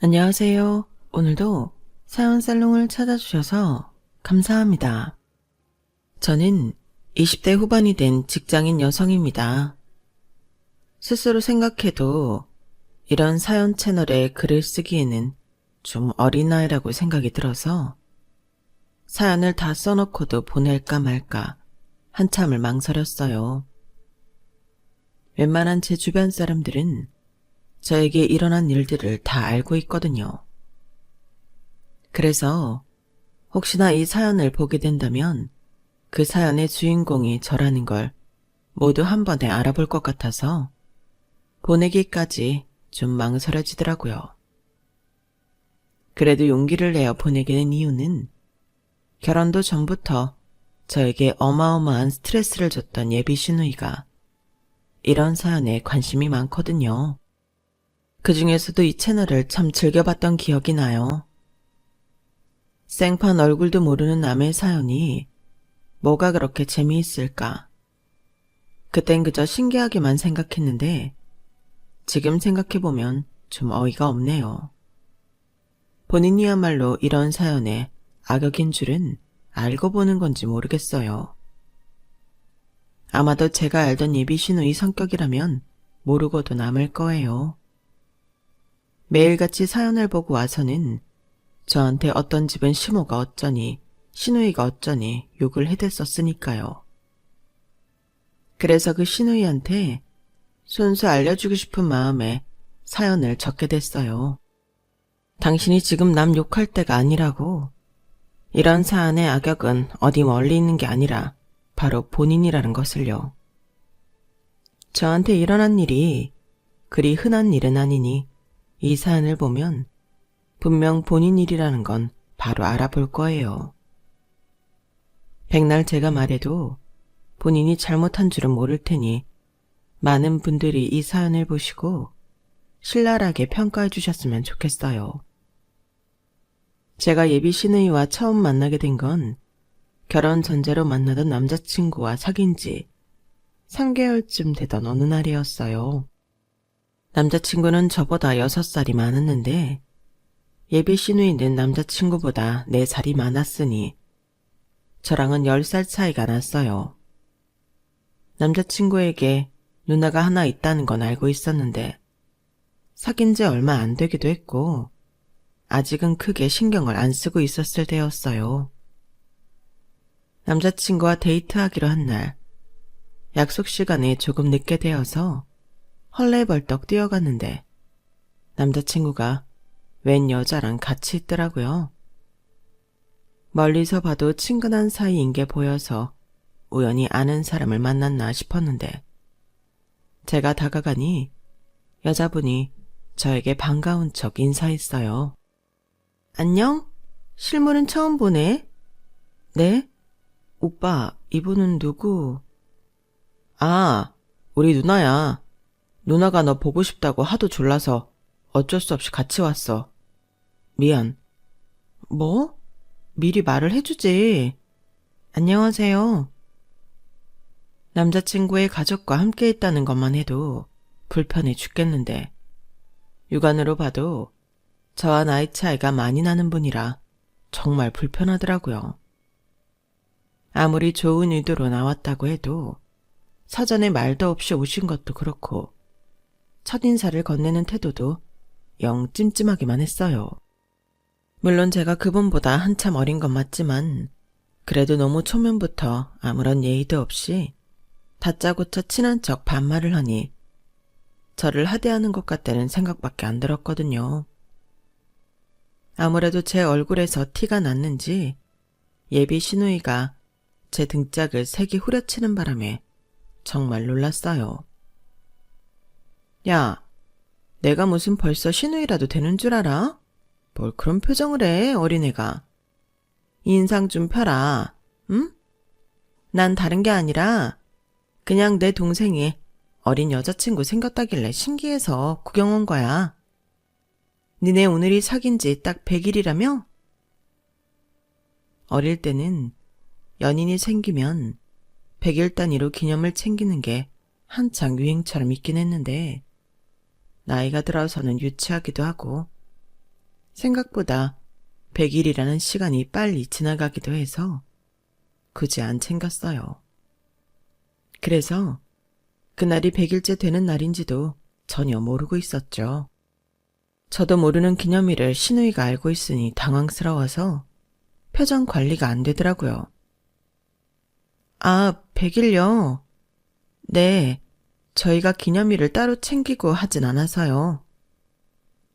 안녕하세요. 오늘도 사연 살롱을 찾아주셔서 감사합니다. 저는 20대 후반이 된 직장인 여성입니다. 스스로 생각해도 이런 사연 채널에 글을 쓰기에는 좀 어린 나이라고 생각이 들어서 사연을 다 써놓고도 보낼까 말까 한참을 망설였어요. 웬만한 제 주변 사람들은 저에게 일어난 일들을 다 알고 있거든요. 그래서 혹시나 이 사연을 보게 된다면 그 사연의 주인공이 저라는 걸 모두 한 번에 알아볼 것 같아서 보내기까지 좀 망설여지더라고요. 그래도 용기를 내어 보내게 된 이유는 결혼도 전부터 저에게 어마어마한 스트레스를 줬던 예비 시누이가 이런 사연에 관심이 많거든요. 그 중에서도 이 채널을 참 즐겨봤던 기억이 나요. 생판 얼굴도 모르는 남의 사연이 뭐가 그렇게 재미있을까? 그땐 그저 신기하게만 생각했는데 지금 생각해보면 좀 어이가 없네요. 본인이야말로 이런 사연에 악역인 줄은 알고 보는 건지 모르겠어요. 아마도 제가 알던 예비 시누이 성격이라면 모르고도 남을 거예요. 매일같이 사연을 보고 와서는 저한테 어떤 집은 시모가 어쩌니 시누이가 어쩌니 욕을 해댔었으니까요. 그래서 그 시누이한테 손수 알려주고 싶은 마음에 사연을 적게 됐어요. 당신이 지금 남 욕할 때가 아니라고. 이런 사안의 악역은 어디 멀리 있는 게 아니라 바로 본인이라는 것을요. 저한테 일어난 일이 그리 흔한 일은 아니니 이 사연을 보면 분명 본인 일이라는 건 바로 알아볼 거예요. 백날 제가 말해도 본인이 잘못한 줄은 모를 테니 많은 분들이 이 사연을 보시고 신랄하게 평가해 주셨으면 좋겠어요. 제가 예비 시누이와 처음 만나게 된 건 결혼 전제로 만나던 남자친구와 사귄 지 3개월쯤 되던 어느 날이었어요. 남자친구는 저보다 6살이 많았는데 예비 시누이는 남자친구보다 4살이 많았으니 저랑은 10살 차이가 났어요. 남자친구에게 누나가 하나 있다는 건 알고 있었는데 사귄 지 얼마 안 되기도 했고 아직은 크게 신경을 안 쓰고 있었을 때였어요. 남자친구와 데이트하기로 한 날 약속 시간에 조금 늦게 되어서 헐레벌떡 뛰어갔는데 남자친구가 웬 여자랑 같이 있더라고요. 멀리서 봐도 친근한 사이인 게 보여서 우연히 아는 사람을 만났나 싶었는데 제가 다가가니 여자분이 저에게 반가운 척 인사했어요. 안녕? 실물은 처음 보네. 네? 오빠, 이분은 누구? 아, 우리 누나야. 누나가 너 보고 싶다고 하도 졸라서 어쩔 수 없이 같이 왔어. 미안. 뭐? 미리 말을 해주지. 안녕하세요. 남자친구의 가족과 함께 있다는 것만 해도 불편해 죽겠는데 육안으로 봐도 저와 나이 차이가 많이 나는 분이라 정말 불편하더라고요. 아무리 좋은 의도로 나왔다고 해도 사전에 말도 없이 오신 것도 그렇고 첫인사를 건네는 태도도 영 찜찜하기만 했어요. 물론 제가 그분보다 한참 어린 건 맞지만 그래도 너무 초면부터 아무런 예의도 없이 다짜고짜 친한 척 반말을 하니 저를 하대하는 것 같다는 생각밖에 안 들었거든요. 아무래도 제 얼굴에서 티가 났는지 예비 시누이가 제 등짝을 세게 후려치는 바람에 정말 놀랐어요. 야, 내가 무슨 벌써 시누이라도 되는 줄 알아? 뭘 그런 표정을 해, 어린애가. 인상 좀 펴라, 응? 난 다른 게 아니라 그냥 내 동생이 어린 여자친구 생겼다길래 신기해서 구경 온 거야. 니네 오늘이 사귄 지 딱 100일이라며? 어릴 때는 연인이 생기면 100일 단위로 기념을 챙기는 게 한창 유행처럼 있긴 했는데 나이가 들어서는 유치하기도 하고 생각보다 100일이라는 시간이 빨리 지나가기도 해서 굳이 안 챙겼어요. 그래서 그날이 100일째 되는 날인지도 전혀 모르고 있었죠. 저도 모르는 기념일을 신우이가 알고 있으니 당황스러워서 표정 관리가 안 되더라고요. 아, 100일요? 네, 저희가 기념일을 따로 챙기고 하진 않아서요.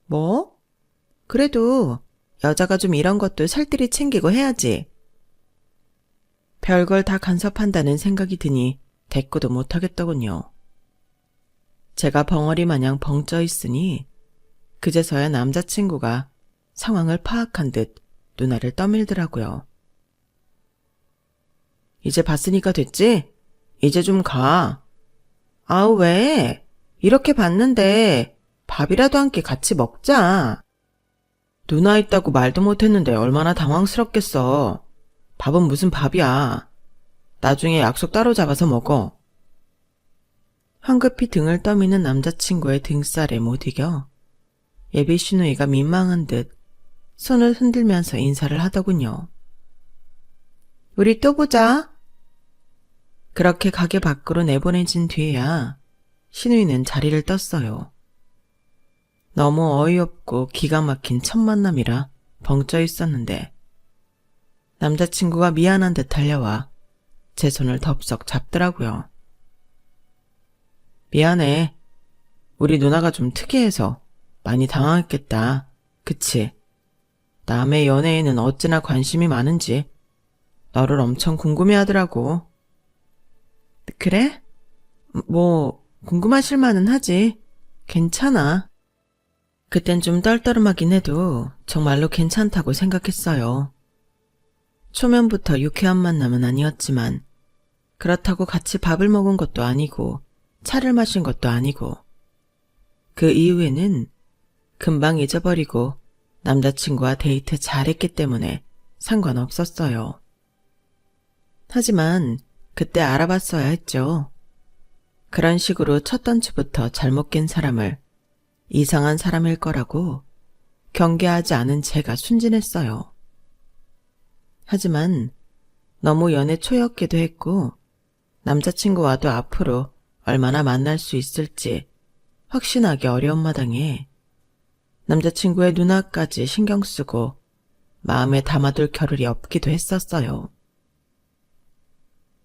뭐? 그래도 여자가 좀 이런 것도 살뜰히 챙기고 해야지. 별걸 다 간섭한다는 생각이 드니 대꾸도 못하겠더군요. 제가 벙어리 마냥 벙쪄 있으니 그제서야 남자친구가 상황을 파악한 듯 누나를 떠밀더라고요. 이제 봤으니까 됐지? 이제 좀 가. 아우, 왜? 이렇게 봤는데 밥이라도 함께 같이 먹자. 누나 있다고 말도 못했는데 얼마나 당황스럽겠어. 밥은 무슨 밥이야. 나중에 약속 따로 잡아서 먹어. 황급히 등을 떠미는 남자친구의 등살에 못 이겨 예비 신우이가 민망한 듯 손을 흔들면서 인사를 하더군요. 우리 또 보자. 그렇게 가게 밖으로 내보내진 뒤에야 신우이는 자리를 떴어요. 너무 어이없고 기가 막힌 첫 만남이라 벙쪄 있었는데 남자친구가 미안한 듯 달려와 제 손을 덥석 잡더라고요. 미안해. 우리 누나가 좀 특이해서 많이 당황했겠다. 그치? 남의 연애에는 어찌나 관심이 많은지 너를 엄청 궁금해하더라고. 그래? 뭐 궁금하실 만은 하지. 괜찮아. 그땐 좀 떨떠름하긴 해도 정말로 괜찮다고 생각했어요. 초면부터 유쾌한 만남은 아니었지만 그렇다고 같이 밥을 먹은 것도 아니고 차를 마신 것도 아니고 그 이후에는 금방 잊어버리고 남자친구와 데이트 잘했기 때문에 상관없었어요. 하지만 그때 알아봤어야 했죠. 그런 식으로 첫 단추부터 잘못 깬 사람을 이상한 사람일 거라고 경계하지 않은 제가 순진했어요. 하지만 너무 연애 초였기도 했고 남자친구와도 앞으로 얼마나 만날 수 있을지 확신하기 어려운 마당에 남자친구의 누나까지 신경 쓰고 마음에 담아둘 겨를이 없기도 했었어요.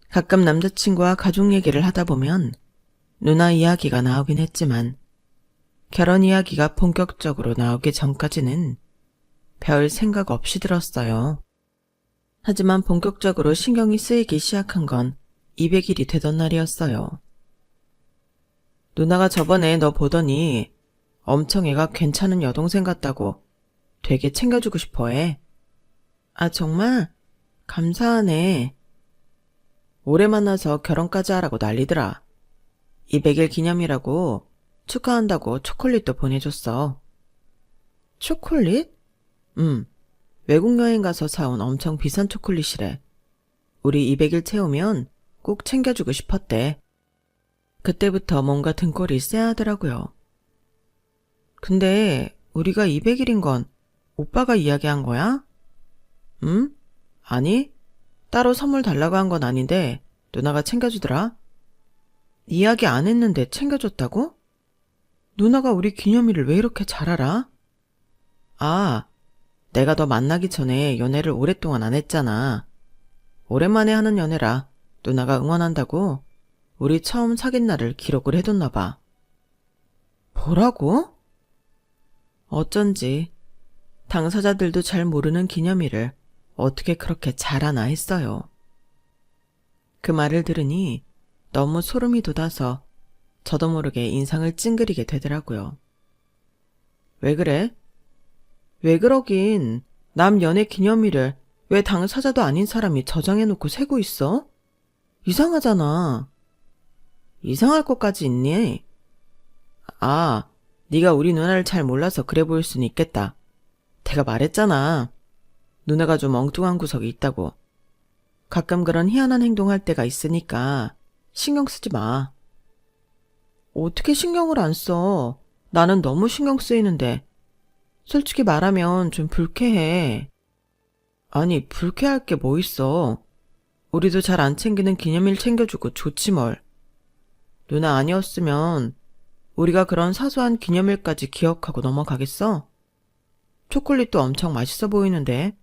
가끔 남자친구와 가족 얘기를 하다 보면 누나 이야기가 나오긴 했지만 결혼 이야기가 본격적으로 나오기 전까지는 별 생각 없이 들었어요. 하지만 본격적으로 신경이 쓰이기 시작한 건 200일이 되던 날이었어요. 누나가 저번에 너 보더니 엄청 애가 괜찮은 여동생 같다고 되게 챙겨주고 싶어해. 아, 정말? 감사하네. 오래 만나서 결혼까지 하라고 난리더라. 200일 기념이라고 축하한다고 초콜릿도 보내줬어. 초콜릿? 외국 여행 가서 사온 엄청 비싼 초콜릿이래. 우리 200일 채우면 꼭 챙겨주고 싶었대. 그때부터 뭔가 등골이 쎄하더라고요. 근데 우리가 200일인 건 오빠가 이야기한 거야? 응? 아니, 따로 선물 달라고 한 건 아닌데 누나가 챙겨주더라. 이야기 안 했는데 챙겨줬다고? 누나가 우리 기념일을 왜 이렇게 잘 알아? 아, 내가 너 만나기 전에 연애를 오랫동안 안 했잖아. 오랜만에 하는 연애라 누나가 응원한다고 우리 처음 사귄 날을 기록을 해뒀나 봐. 뭐라고? 어쩐지 당사자들도 잘 모르는 기념일을 어떻게 그렇게 잘 아나 했어요. 그 말을 들으니 너무 소름이 돋아서 저도 모르게 인상을 찡그리게 되더라고요. 왜 그래? 왜 그러긴 남 연애 기념일을 왜 당사자도 아닌 사람이 저장해놓고 세고 있어? 이상하잖아. 이상할 것까지 있니? 아, 네가 우리 누나를 잘 몰라서 그래 보일 수는 있겠다. 내가 말했잖아. 누나가 좀 엉뚱한 구석이 있다고. 가끔 그런 희한한 행동할 때가 있으니까 신경 쓰지 마. 어떻게 신경을 안 써? 나는 너무 신경 쓰이는데. 솔직히 말하면 좀 불쾌해. 아니, 불쾌할 게 뭐 있어. 우리도 잘 안 챙기는 기념일 챙겨주고 좋지 뭘. 누나 아니었으면 우리가 그런 사소한 기념일까지 기억하고 넘어가겠어? 초콜릿도 엄청 맛있어 보이는데.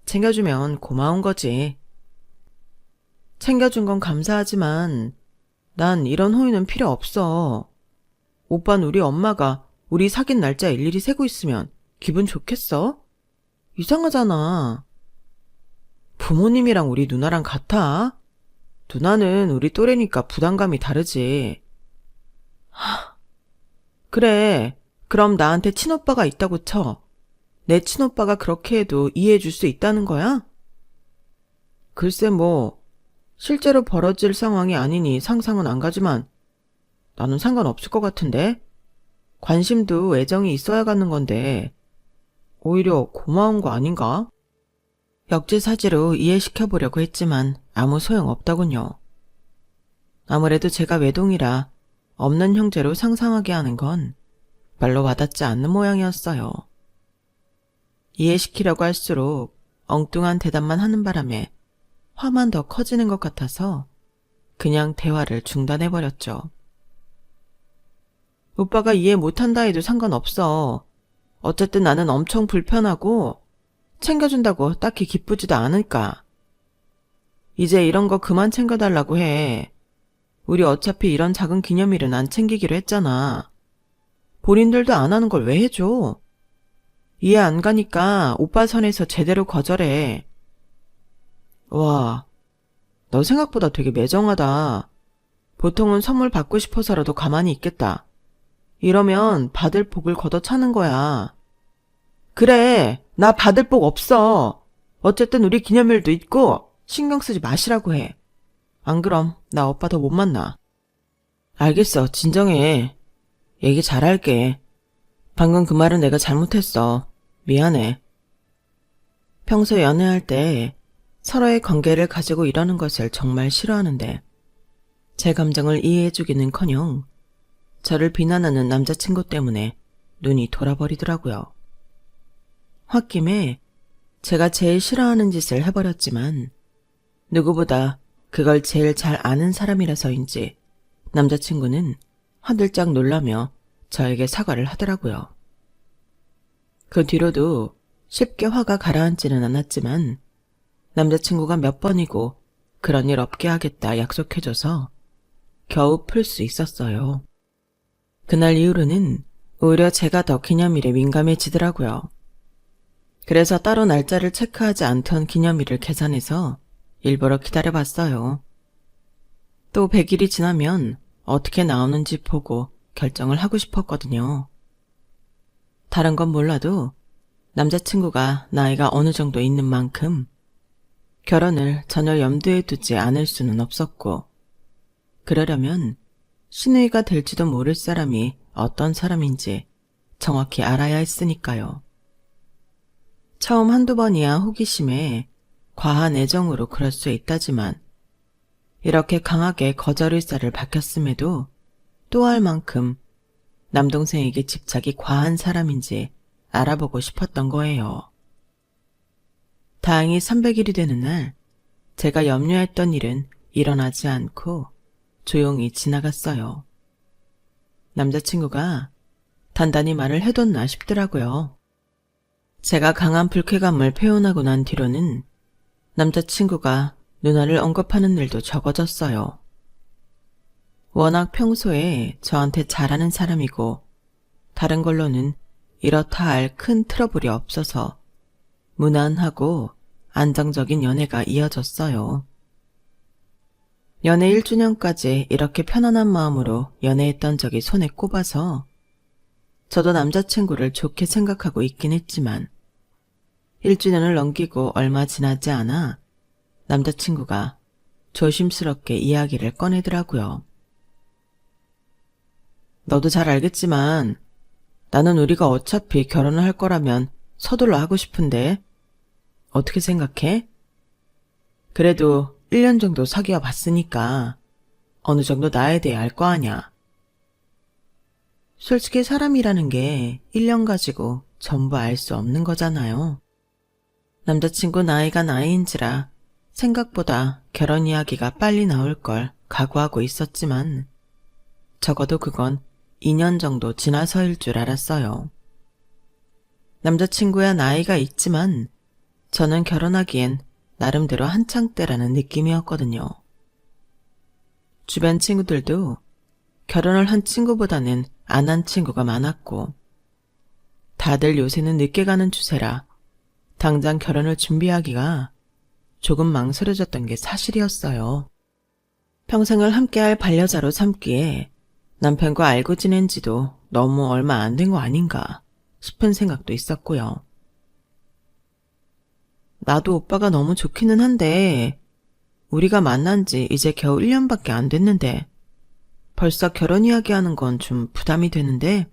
챙겨주면 고마운 거지. 챙겨준 건 감사하지만 난 이런 호의는 필요 없어. 오빤 우리 엄마가 우리 사귄 날짜 일일이 세고 있으면 기분 좋겠어? 이상하잖아. 부모님이랑 우리 누나랑 같아? 누나는 우리 또래니까 부담감이 다르지. 그래, 그럼 나한테 친오빠가 있다고 쳐. 내 친오빠가 그렇게 해도 이해해 줄 수 있다는 거야? 글쎄 뭐, 실제로 벌어질 상황이 아니니 상상은 안 가지만 나는 상관없을 것 같은데? 관심도 애정이 있어야 가는 건데 오히려 고마운 거 아닌가? 역지사지로 이해시켜보려고 했지만 아무 소용없더군요. 아무래도 제가 외동이라 없는 형제로 상상하게 하는 건 별로 와닿지 않는 모양이었어요. 이해시키려고 할수록 엉뚱한 대답만 하는 바람에 화만 더 커지는 것 같아서 그냥 대화를 중단해버렸죠. 오빠가 이해 못한다 해도 상관없어. 어쨌든 나는 엄청 불편하고 챙겨준다고 딱히 기쁘지도 않을까. 이제 이런 거 그만 챙겨달라고 해. 우리 어차피 이런 작은 기념일은 안 챙기기로 했잖아. 본인들도 안 하는 걸 왜 해줘? 이해 안 가니까 오빠 선에서 제대로 거절해. 와, 너 생각보다 되게 매정하다. 보통은 선물 받고 싶어서라도 가만히 있겠다. 이러면 받을 복을 걷어차는 거야. 그래, 나 받을 복 없어. 어쨌든 우리 기념일도 있고 신경 쓰지 마시라고 해. 안 그럼 나 오빠 더 못 만나. 알겠어, 진정해. 얘기 잘할게. 방금 그 말은 내가 잘못했어. 미안해. 평소 연애할 때 서로의 관계를 가지고 이러는 것을 정말 싫어하는데 제 감정을 이해해주기는커녕 저를 비난하는 남자친구 때문에 눈이 돌아버리더라고요. 홧김에 제가 제일 싫어하는 짓을 해버렸지만 누구보다 그걸 제일 잘 아는 사람이라서인지 남자친구는 화들짝 놀라며 저에게 사과를 하더라고요. 그 뒤로도 쉽게 화가 가라앉지는 않았지만 남자친구가 몇 번이고 그런 일 없게 하겠다 약속해줘서 겨우 풀 수 있었어요. 그날 이후로는 오히려 제가 더 기념일에 민감해지더라고요. 그래서 따로 날짜를 체크하지 않던 기념일을 계산해서 일부러 기다려봤어요. 또 100일이 지나면 어떻게 나오는지 보고 결정을 하고 싶었거든요. 다른 건 몰라도 남자친구가 나이가 어느 정도 있는 만큼 결혼을 전혀 염두에 두지 않을 수는 없었고 그러려면 시누이가 될지도 모를 사람이 어떤 사람인지 정확히 알아야 했으니까요. 처음 한두 번이야 호기심에 과한 애정으로 그럴 수 있다지만 이렇게 강하게 거절 의사를 밝혔음에도 또 할 만큼 남동생에게 집착이 과한 사람인지 알아보고 싶었던 거예요. 다행히 300일이 되는 날 제가 염려했던 일은 일어나지 않고 조용히 지나갔어요. 남자친구가 단단히 말을 해뒀나 싶더라고요. 제가 강한 불쾌감을 표현하고 난 뒤로는 남자친구가 누나를 언급하는 일도 적어졌어요. 워낙 평소에 저한테 잘하는 사람이고 다른 걸로는 이렇다 할 큰 트러블이 없어서 무난하고 안정적인 연애가 이어졌어요. 연애 1주년까지 이렇게 편안한 마음으로 연애했던 적이 손에 꼽아서 저도 남자친구를 좋게 생각하고 있긴 했지만 1주년을 넘기고 얼마 지나지 않아 남자친구가 조심스럽게 이야기를 꺼내더라고요. 너도 잘 알겠지만 나는 우리가 어차피 결혼을 할 거라면 서둘러 하고 싶은데 어떻게 생각해? 그래도 1년 정도 사귀어 봤으니까 어느 정도 나에 대해 알 거 아냐. 솔직히 사람이라는 게 1년 가지고 전부 알 수 없는 거잖아요. 남자친구 나이가 나이인지라 생각보다 결혼 이야기가 빨리 나올 걸 각오하고 있었지만 적어도 그건 2년 정도 지나서일 줄 알았어요. 남자친구야 나이가 있지만 저는 결혼하기엔 나름대로 한창 때라는 느낌이었거든요. 주변 친구들도 결혼을 한 친구보다는 안 한 친구가 많았고 다들 요새는 늦게 가는 추세라 당장 결혼을 준비하기가 조금 망설여졌던 게 사실이었어요. 평생을 함께할 반려자로 삼기에 남편과 알고 지낸 지도 너무 얼마 안 된 거 아닌가 싶은 생각도 있었고요. 나도 오빠가 너무 좋기는 한데 우리가 만난 지 이제 겨우 1년밖에 안 됐는데 벌써 결혼 이야기하는 건 좀 부담이 되는데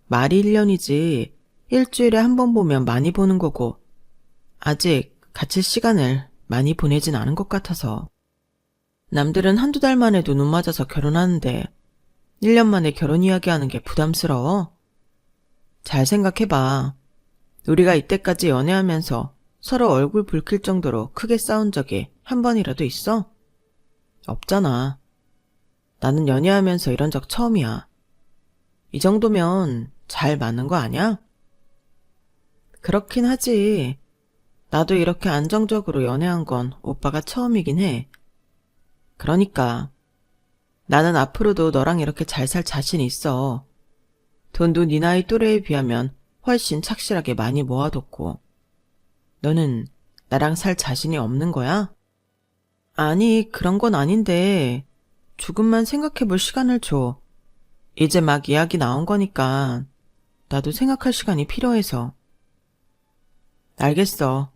말이 1년이지 일주일에 한 번 보면 많이 보는 거고 아직 같이 시간을 많이 보내진 않은 것 같아서 남들은 한두 달 만에도 눈 맞아서 결혼하는데 1년 만에 결혼 이야기하는 게 부담스러워? 잘 생각해봐. 우리가 이때까지 연애하면서 서로 얼굴 붉힐 정도로 크게 싸운 적이 한 번이라도 있어? 없잖아. 나는 연애하면서 이런 적 처음이야. 이 정도면 잘 맞는 거 아니야? 그렇긴 하지. 나도 이렇게 안정적으로 연애한 건 오빠가 처음이긴 해. 그러니까 나는 앞으로도 너랑 이렇게 잘 살 자신 있어. 돈도 네 나이 또래에 비하면 훨씬 착실하게 많이 모아뒀고. 너는 나랑 살 자신이 없는 거야? 아니, 그런 건 아닌데 조금만 생각해볼 시간을 줘. 이제 막 이야기 나온 거니까 나도 생각할 시간이 필요해서. 알겠어.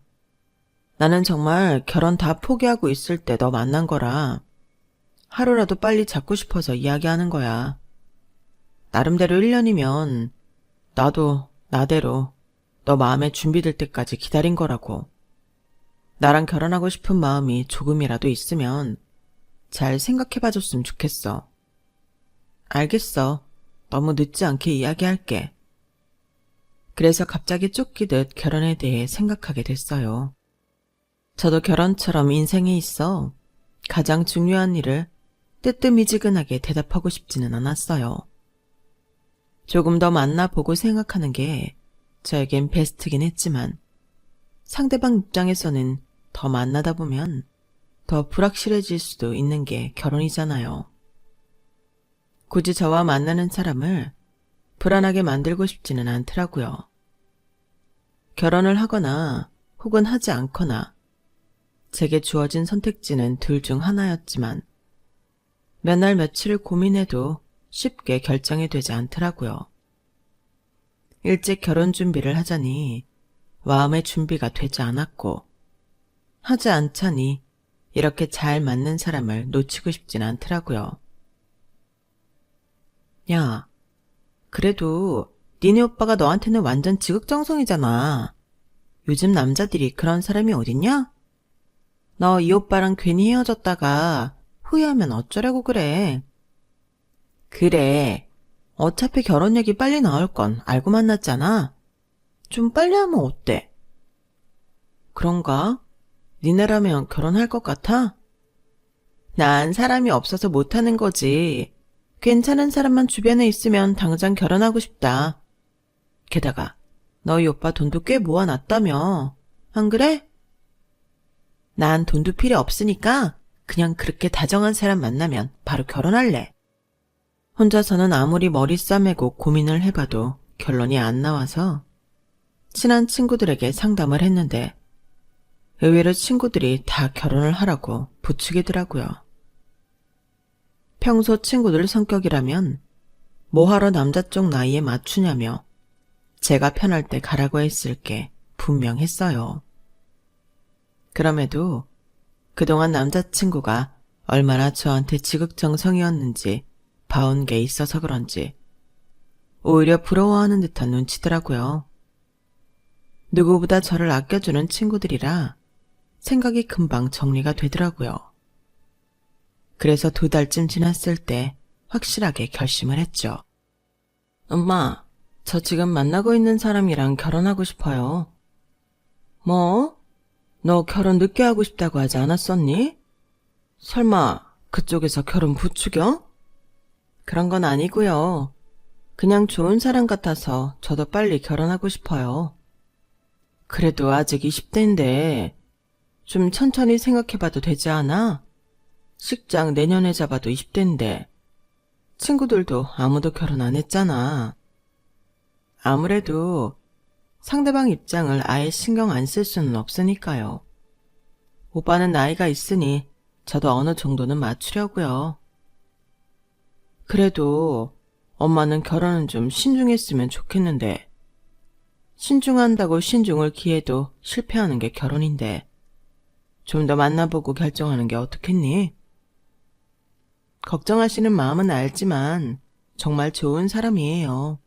나는 정말 결혼 다 포기하고 있을 때 너 만난 거라 하루라도 빨리 잡고 싶어서 이야기하는 거야. 나름대로 1년이면 나도 나대로 너 마음에 준비될 때까지 기다린 거라고. 나랑 결혼하고 싶은 마음이 조금이라도 있으면 잘 생각해봐줬으면 좋겠어. 알겠어. 너무 늦지 않게 이야기할게. 그래서 갑자기 쫓기듯 결혼에 대해 생각하게 됐어요. 저도 결혼처럼 인생에 있어 가장 중요한 일을 뜨뜻미지근하게 대답하고 싶지는 않았어요. 조금 더 만나보고 생각하는 게 저에겐 베스트긴 했지만 상대방 입장에서는 더 만나다 보면 더 불확실해질 수도 있는 게 결혼이잖아요. 굳이 저와 만나는 사람을 불안하게 만들고 싶지는 않더라고요. 결혼을 하거나 혹은 하지 않거나 제게 주어진 선택지는 둘 중 하나였지만 몇 날 며칠을 고민해도 쉽게 결정이 되지 않더라고요. 일찍 결혼 준비를 하자니 마음의 준비가 되지 않았고 하지 않자니 이렇게 잘 맞는 사람을 놓치고 싶진 않더라고요. 야, 그래도 니네 오빠가 너한테는 완전 지극정성이잖아. 요즘 남자들이 그런 사람이 어딨냐? 너 이 오빠랑 괜히 헤어졌다가 후회하면 어쩌려고 그래. 그래. 어차피 결혼 얘기 빨리 나올 건 알고 만났잖아. 좀 빨리 하면 어때? 그런가? 니네라면 결혼할 것 같아? 난 사람이 없어서 못하는 거지. 괜찮은 사람만 주변에 있으면 당장 결혼하고 싶다. 게다가 너희 오빠 돈도 꽤 모아놨다며. 안 그래? 난 돈도 필요 없으니까 그냥 그렇게 다정한 사람 만나면 바로 결혼할래. 혼자서는 아무리 머리 싸매고 고민을 해봐도 결론이 안 나와서 친한 친구들에게 상담을 했는데 의외로 친구들이 다 결혼을 하라고 부추기더라고요. 평소 친구들 성격이라면 뭐하러 남자 쪽 나이에 맞추냐며 제가 편할 때 가라고 했을 게 분명했어요. 그럼에도 그동안 남자친구가 얼마나 저한테 지극정성이었는지 봐온 게 있어서 그런지 오히려 부러워하는 듯한 눈치더라고요. 누구보다 저를 아껴주는 친구들이라 생각이 금방 정리가 되더라고요. 그래서 2달쯤 지났을 때 확실하게 결심을 했죠. 엄마, 저 지금 만나고 있는 사람이랑 결혼하고 싶어요. 뭐? 너 결혼 늦게 하고 싶다고 하지 않았었니? 설마 그쪽에서 결혼 부추겨? 그런 건 아니고요. 그냥 좋은 사람 같아서 저도 빨리 결혼하고 싶어요. 그래도 아직 20대인데 좀 천천히 생각해봐도 되지 않아? 식장 내년에 잡아도 20대인데 친구들도 아무도 결혼 안 했잖아. 아무래도 상대방 입장을 아예 신경 안 쓸 수는 없으니까요. 오빠는 나이가 있으니 저도 어느 정도는 맞추려고요. 그래도 엄마는 결혼은 좀 신중했으면 좋겠는데 신중한다고 신중을 기해도 실패하는 게 결혼인데 좀 더 만나보고 결정하는 게 어떻겠니? 걱정하시는 마음은 알지만 정말 좋은 사람이에요.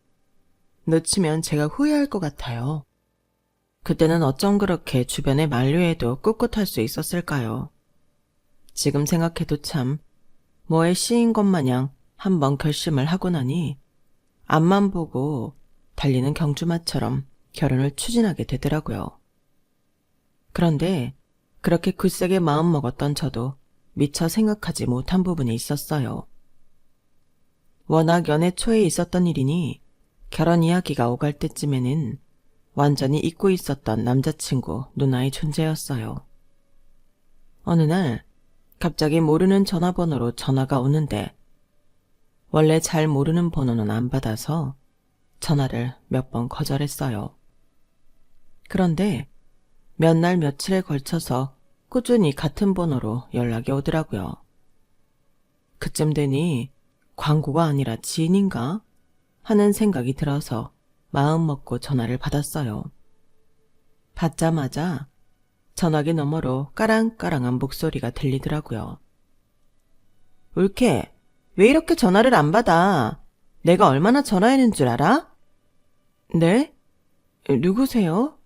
놓치면 제가 후회할 것 같아요. 그때는 어쩜 그렇게 주변에 만류해도 꿋꿋할 수 있었을까요? 지금 생각해도 참 뭐에 씌인 것 마냥 한번 결심을 하고 나니 앞만 보고 달리는 경주마처럼 결혼을 추진하게 되더라고요. 그런데 그렇게 굳세게 마음먹었던 저도 미처 생각하지 못한 부분이 있었어요. 워낙 연애 초에 있었던 일이니 결혼 이야기가 오갈 때쯤에는 완전히 잊고 있었던 남자친구 누나의 존재였어요. 어느 날 갑자기 모르는 전화번호로 전화가 오는데 원래 잘 모르는 번호는 안 받아서 전화를 몇 번 거절했어요. 그런데 몇 날 며칠에 걸쳐서 꾸준히 같은 번호로 연락이 오더라고요. 그쯤 되니 광고가 아니라 지인인가 하는 생각이 들어서 마음 먹고 전화를 받았어요. 받자마자 전화기 너머로 까랑까랑한 목소리가 들리더라고요. 울케, 왜 이렇게 전화를 안 받아? 내가 얼마나 전화했는 줄 알아? 네? 누구세요?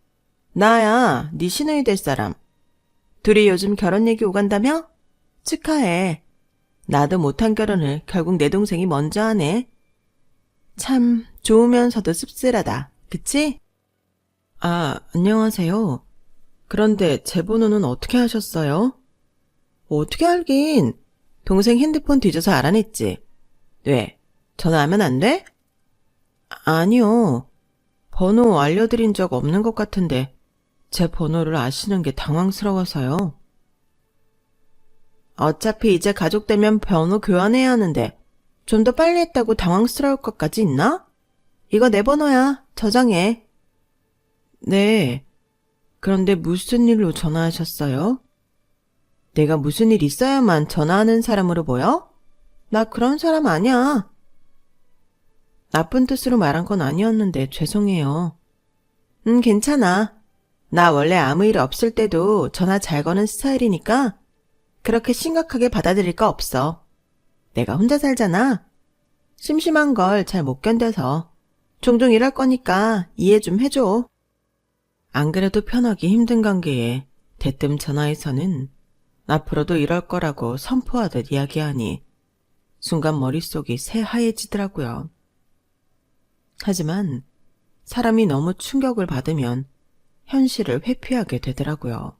나야, 네 시누이 될 사람. 둘이 요즘 결혼 얘기 오간다며? 축하해. 나도 못한 결혼을 결국 내 동생이 먼저 하네. 참 좋으면서도 씁쓸하다. 그치? 아, 안녕하세요. 그런데 제 번호는 어떻게 하셨어요? 어떻게 알긴. 동생 핸드폰 뒤져서 알아냈지. 왜? 전화하면 안 돼? 아니요. 번호 알려드린 적 없는 것 같은데 제 번호를 아시는 게 당황스러워서요. 어차피 이제 가족 되면 번호 교환해야 하는데 좀 더 빨리 했다고 당황스러울 것까지 있나? 이거 내 번호야. 저장해. 네. 그런데 무슨 일로 전화하셨어요? 내가 무슨 일 있어야만 전화하는 사람으로 보여? 나 그런 사람 아니야. 나쁜 뜻으로 말한 건 아니었는데 죄송해요. 괜찮아. 나 원래 아무 일 없을 때도 전화 잘 거는 스타일이니까 그렇게 심각하게 받아들일 거 없어. 내가 혼자 살잖아. 심심한 걸 잘 못 견뎌서 종종 일할 거니까 이해 좀 해줘. 안 그래도 편하기 힘든 관계에 대뜸 전화해서는 앞으로도 이럴 거라고 선포하듯 이야기하니 순간 머릿속이 새하얘지더라고요. 하지만 사람이 너무 충격을 받으면 현실을 회피하게 되더라고요.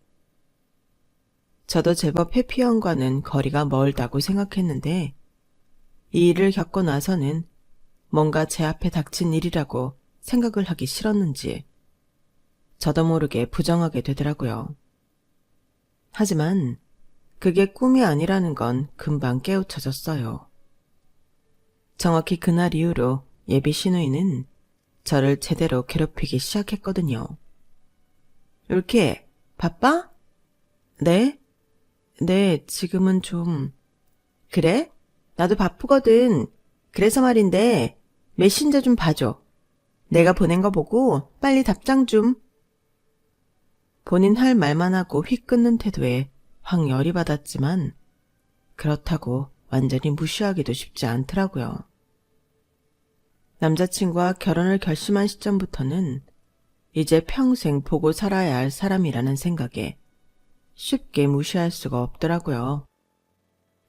저도 제법 회피형과는 거리가 멀다고 생각했는데 이 일을 겪고 나서는 뭔가 제 앞에 닥친 일이라고 생각을 하기 싫었는지 저도 모르게 부정하게 되더라고요. 하지만 그게 꿈이 아니라는 건 금방 깨우쳐졌어요. 정확히 그날 이후로 예비 시누이는 저를 제대로 괴롭히기 시작했거든요. 울케, 바빠? 네? 네, 지금은 좀... 그래? 나도 바쁘거든. 그래서 말인데 메신저 좀 봐줘. 내가 보낸 거 보고 빨리 답장 좀. 본인 할 말만 하고 휙 끊는 태도에 확 열이 받았지만 그렇다고 완전히 무시하기도 쉽지 않더라고요. 남자친구와 결혼을 결심한 시점부터는 이제 평생 보고 살아야 할 사람이라는 생각에 쉽게 무시할 수가 없더라고요.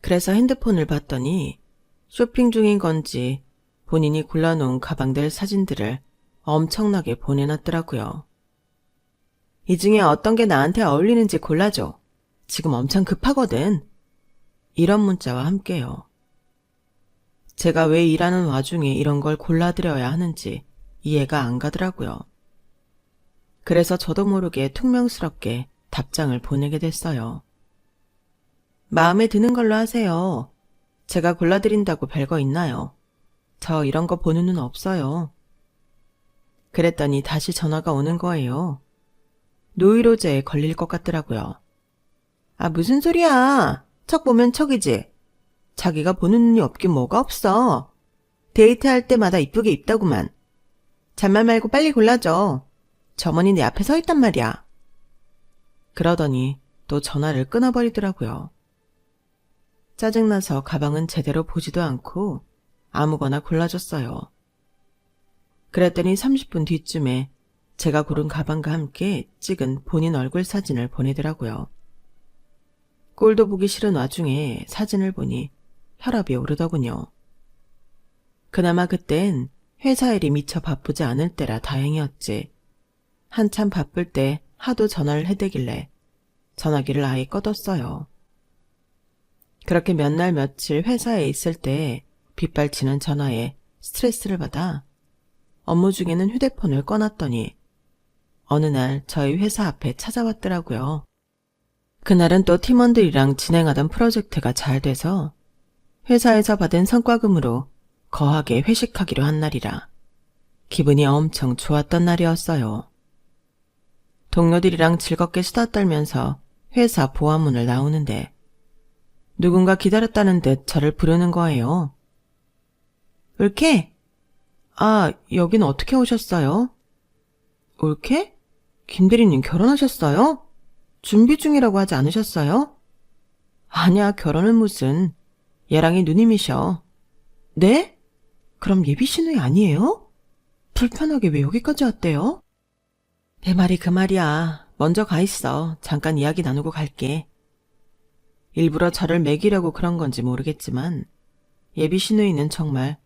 그래서 핸드폰을 봤더니 쇼핑 중인 건지 본인이 골라놓은 가방들 사진들을 엄청나게 보내놨더라고요. 이 중에 어떤 게 나한테 어울리는지 골라줘. 지금 엄청 급하거든. 이런 문자와 함께요. 제가 왜 일하는 와중에 이런 걸 골라드려야 하는지 이해가 안 가더라고요. 그래서 저도 모르게 퉁명스럽게 답장을 보내게 됐어요. 마음에 드는 걸로 하세요. 제가 골라드린다고 별거 있나요? 저 이런 거 보는 눈 없어요. 그랬더니 다시 전화가 오는 거예요. 노이로제에 걸릴 것 같더라고요. 아, 무슨 소리야. 척 보면 척이지. 자기가 보는 눈이 없긴 뭐가 없어. 데이트할 때마다 이쁘게 입다구만. 잔말 말고 빨리 골라줘. 점원이 내 앞에 서 있단 말이야. 그러더니 또 전화를 끊어버리더라고요. 짜증나서 가방은 제대로 보지도 않고 아무거나 골라줬어요. 그랬더니 30분 뒤쯤에 제가 고른 가방과 함께 찍은 본인 얼굴 사진을 보내더라고요. 꼴도 보기 싫은 와중에 사진을 보니 혈압이 오르더군요. 그나마 그땐 회사 일이 미처 바쁘지 않을 때라 다행이었지. 한참 바쁠 때 하도 전화를 해대길래 전화기를 아예 꺼뒀어요. 그렇게 몇 날 며칠 회사에 있을 때 빗발치는 전화에 스트레스를 받아 업무 중에는 휴대폰을 꺼놨더니 어느 날 저희 회사 앞에 찾아왔더라고요. 그날은 또 팀원들이랑 진행하던 프로젝트가 잘 돼서 회사에서 받은 성과금으로 거하게 회식하기로 한 날이라 기분이 엄청 좋았던 날이었어요. 동료들이랑 즐겁게 수다 떨면서 회사 보안문을 나오는데 누군가 기다렸다는 듯 저를 부르는 거예요. 올케? 아, 여긴 어떻게 오셨어요? 올케? 김대리님 결혼하셨어요? 준비 중이라고 하지 않으셨어요? 아니야, 결혼은 무슨. 얘랑이 누님이셔. 네? 그럼 예비 신우이 아니에요? 불편하게 왜 여기까지 왔대요? 내 말이 그 말이야. 먼저 가 있어. 잠깐 이야기 나누고 갈게. 일부러 저를 매기려고 그런 건지 모르겠지만 예비 신우이는 정말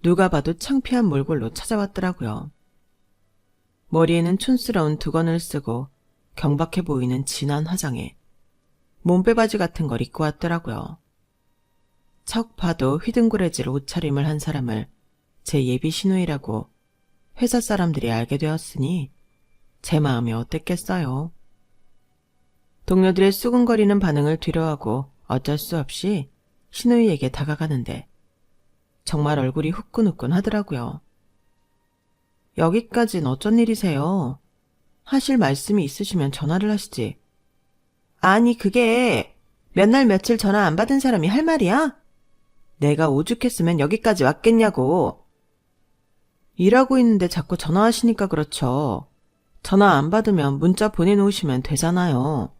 누가 봐도 창피한 몰골로 찾아왔더라고요. 머리에는 촌스러운 두건을 쓰고 경박해 보이는 진한 화장에 몸빼바지 같은 걸 입고 왔더라고요. 척 봐도 휘둥그레질 옷차림을 한 사람을 제 예비 신우이라고 회사 사람들이 알게 되었으니 제 마음이 어땠겠어요. 동료들의 수근거리는 반응을 뒤로하고 어쩔 수 없이 신우이에게 다가가는데 정말 얼굴이 후끈후끈 하더라고요. 여기까진 어쩐 일이세요? 하실 말씀이 있으시면 전화를 하시지. 아니, 그게 몇 날 며칠 전화 안 받은 사람이 할 말이야? 내가 오죽했으면 여기까지 왔겠냐고. 일하고 있는데 자꾸 전화하시니까 그렇죠. 전화 안 받으면 문자 보내놓으시면 되잖아요.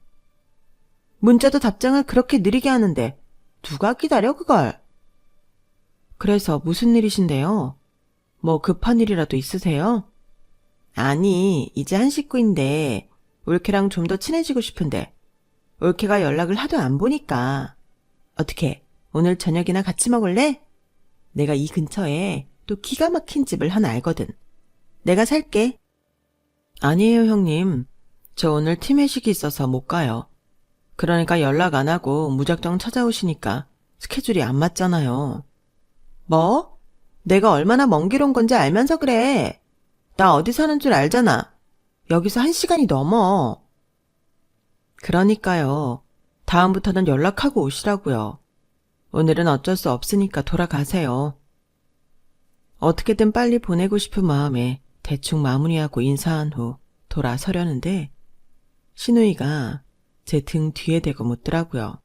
문자도 답장을 그렇게 느리게 하는데 누가 기다려 그걸? 그래서 무슨 일이신데요? 뭐 급한 일이라도 있으세요? 아니, 이제 한 식구인데 올케랑 좀 더 친해지고 싶은데 올케가 연락을 하도 안 보니까 어떻게 오늘 저녁이나 같이 먹을래? 내가 이 근처에 또 기가 막힌 집을 하나 알거든. 내가 살게. 아니에요, 형님. 저 오늘 팀회식이 있어서 못 가요. 그러니까 연락 안 하고 무작정 찾아오시니까 스케줄이 안 맞잖아요. 뭐? 내가 얼마나 먼 길 온 건지 알면서 그래. 나 어디 사는 줄 알잖아. 여기서 1시간이 넘어. 그러니까요. 다음부터는 연락하고 오시라고요. 오늘은 어쩔 수 없으니까 돌아가세요. 어떻게든 빨리 보내고 싶은 마음에 대충 마무리하고 인사한 후 돌아서려는데 신우이가 제 등 뒤에 대고 묻더라고요.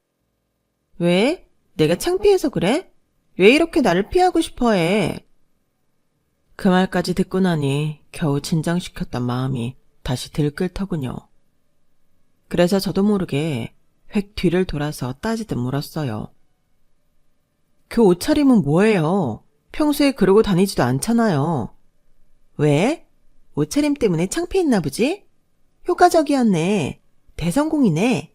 왜? 내가 창피해서 그래? 왜 이렇게 나를 피하고 싶어해? 그 말까지 듣고 나니 겨우 진정시켰던 마음이 다시 들끓더군요. 그래서 저도 모르게 획 뒤를 돌아서 따지듯 물었어요. 그 옷차림은 뭐예요? 평소에 그러고 다니지도 않잖아요. 왜? 옷차림 때문에 창피했나 보지? 효과적이었네. 대성공이네.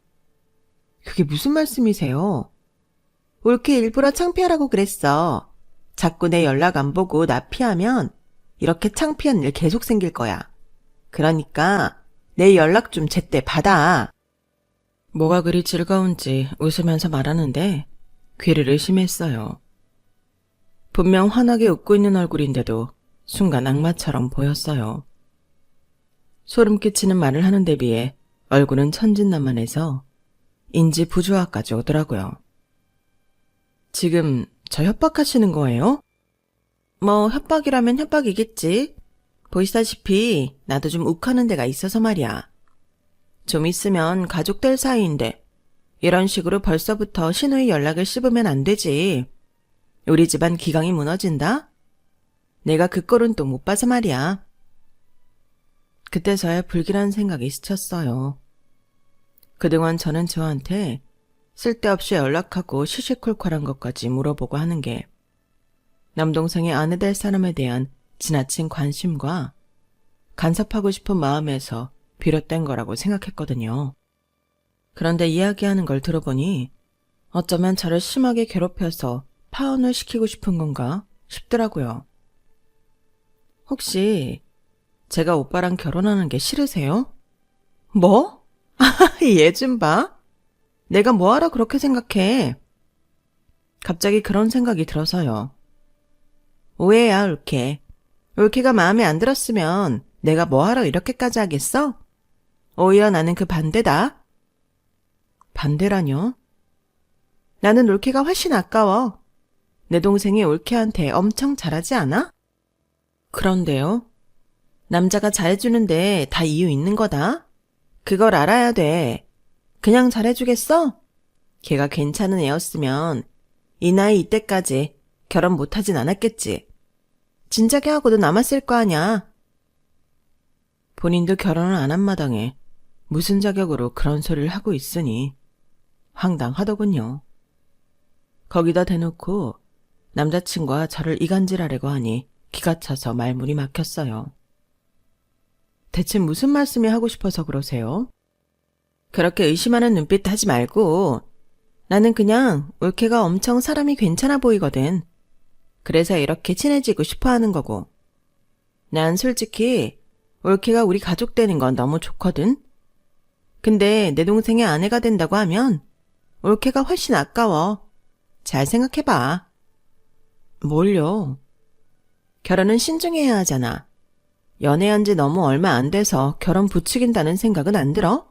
그게 무슨 말씀이세요? 올케 일부러 창피하라고 그랬어. 자꾸 내 연락 안 보고 나 피하면 이렇게 창피한 일 계속 생길 거야. 그러니까 내 연락 좀 제때 받아. 뭐가 그리 즐거운지 웃으면서 말하는데 귀를 의심했어요. 분명 환하게 웃고 있는 얼굴인데도 순간 악마처럼 보였어요. 소름 끼치는 말을 하는 데 비해 얼굴은 천진난만해서 인지 부조화까지 오더라고요. 지금 저 협박하시는 거예요? 뭐 협박이라면 협박이겠지. 보시다시피 나도 좀 욱하는 데가 있어서 말이야. 좀 있으면 가족 될 사이인데 이런 식으로 벌써부터 신우의 연락을 씹으면 안 되지. 우리 집안 기강이 무너진다? 내가 그 꼴은 또 못 봐서 말이야. 그때서야 불길한 생각이 스쳤어요. 그동안 저는 저한테 쓸데없이 연락하고 시시콜콜한 것까지 물어보고 하는 게 남동생의 아내 될 사람에 대한 지나친 관심과 간섭하고 싶은 마음에서 비롯된 거라고 생각했거든요. 그런데 이야기하는 걸 들어보니 어쩌면 저를 심하게 괴롭혀서 파혼을 시키고 싶은 건가 싶더라고요. 혹시 제가 오빠랑 결혼하는 게 싫으세요? 뭐? 얘 좀 봐. 내가 뭐하러 그렇게 생각해? 갑자기 그런 생각이 들어서요. 오해야, 올케. 올케가 마음에 안 들었으면 내가 뭐하러 이렇게까지 하겠어? 오히려 나는 그 반대다. 반대라뇨? 나는 올케가 훨씬 아까워. 내 동생이 올케한테 엄청 잘하지 않아? 그런데요? 남자가 잘해주는데 다 이유 있는 거다. 그걸 알아야 돼. 그냥 잘해주겠어? 걔가 괜찮은 애였으면 이 나이 이때까지 결혼 못하진 않았겠지. 진작에 하고도 남았을 거 아냐. 본인도 결혼을 안 한 마당에 무슨 자격으로 그런 소리를 하고 있으니 황당하더군요. 거기다 대놓고 남자친구와 저를 이간질하려고 하니 기가 차서 말문이 막혔어요. 대체 무슨 말씀이 하고 싶어서 그러세요? 그렇게 의심하는 눈빛 하지 말고 나는 그냥 올케가 엄청 사람이 괜찮아 보이거든. 그래서 이렇게 친해지고 싶어 하는 거고. 난 솔직히 올케가 우리 가족 되는 건 너무 좋거든. 근데 내 동생의 아내가 된다고 하면 올케가 훨씬 아까워. 잘 생각해봐. 뭘요? 결혼은 신중해야 하잖아. 연애한 지 너무 얼마 안 돼서 결혼 부추긴다는 생각은 안 들어?